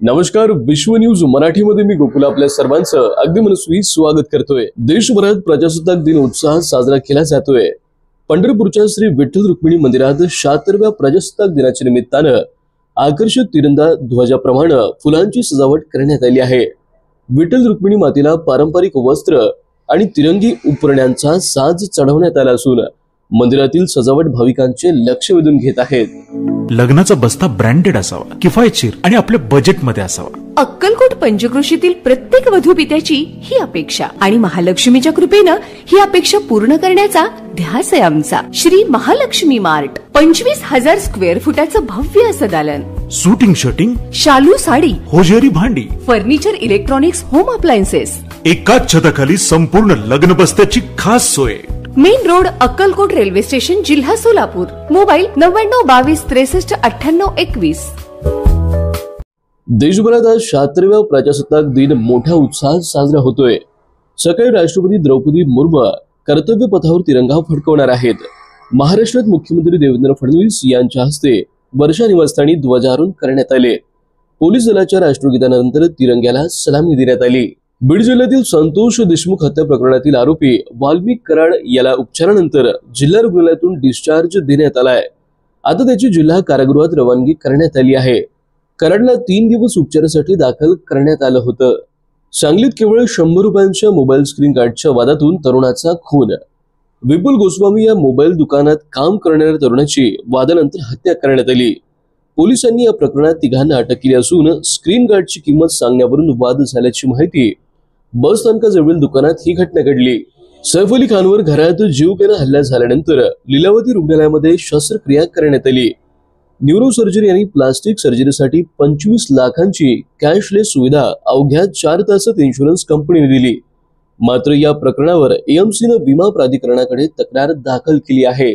नमस्कार, विश्व न्यूज मराठीमध्ये मी गोकुल आपल्या सर्वांचं अगदी मनस्वी स्वागत करतोय। देशभरात प्रजासत्ताक दिन उत्साहात साजरा केला जातोय। पंढरपूरच्या श्री विठ्ठल रुक्मिणी मंदिरात 76व्या प्रजासत्ताक दिनाच्या निमित्तानं आकर्षक तिरंगा ध्वजाप्रमाणे फुलांची सजावट करण्यात आली आहे। विठ्ठल रुक्मिणी मातेला पारंपरिक वस्त्र आणि तिरंगी उपरण्यांचा साज चढवण्यात आला असून मंदिरातील सजावट भाविकांचे लक्ष वेधून घेत आहेत। लग्नाचा बस्ता ब्रँडेड असावा, किफायतशीर आणि आपल्या बजेटमध्ये असावा। अक्कलकोट पंचक्रोशीतील प्रत्येक वधूपित्याची ही अपेक्षा आणि महालक्ष्मीच्या कृपेनं ही अपेक्षा पूर्ण करण्याचा ध्यास आहे आमचा। श्री महालक्ष्मी मार्ट 25,000 स्क्वेअर फुटाचं भव्य असं दालन, शूटिंग शर्टिंग, शालू साडी, होजेरी भांडी, फर्निचर, इलेक्ट्रॉनिक्स, होम अप्लायन्सेस, एकाच छताखाली संपूर्ण लग्न बस्त्याची खास सोय। Main road, Akkalkot railway station, जिल्हा सोलापूर। मोबाईल 9922639821। देशभरात आज 76व्या प्रजासत्ताक दिन मोठ्या उत्साहात साजरा होतोय। सकाळी राष्ट्रपती द्रौपदी मुर्मू कर्तव्य पथावर तिरंगा फडकवणार आहेत। महाराष्ट्रात मुख्यमंत्री देवेंद्र फडणवीस यांच्या हस्ते वर्षा निवासस्थानी ध्वजारोहण करण्यात आले। पोलीस दलाच्या राष्ट्रगीतानंतर तिरंग्याला सलामी देण्यात आली। बीड जिल्ह्यातील संतोष देशमुख हत्या प्रकरणातील आरोपी वाल्मिक कराड याला उपचारानंतर जिल्हा रुग्णालयातून डिस्चार्ज देण्यात आलाय। आता त्याची जिल्हा कारागृहात रवानगी करण्यात आली आहे। कराडला 3 दिवस उपचारासाठी दाखल करण्यात आलं होतं। सांगलीत केवळ 100 रुपयांच्या मोबाईल स्क्रीन गार्डच्या वादातून तरुणाचा खून। विपुल गोस्वामी या मोबाईल दुकानात काम करणाऱ्या तरुणाची वादानंतर हत्या करण्यात आली। पोलिसांनी या प्रकरणात तिघांना अटक केली असून स्क्रीन गार्डची किंमत सांगण्यावरून वाद झाल्याची माहिती बस स्थानकाजवळील दुकानात ही घटना घडली। सैफ अली खानवर घरात जीवघेणा हल्ला झाल्यानंतर लीलावती रुग्णालयामध्ये शस्त्रक्रिया करण्यात आली। न्यूरो सर्जरी आणि प्लास्टिक सर्जरीसाठी 25 लाखांची कॅशलेस सुविधा अवघ्या 4 तासात इन्शुरन्स कंपनीने दिली। मात्र या प्रकरणावर एएमसीने विमा प्राधिकरणाकडे तक्रार दाखल केली आहे।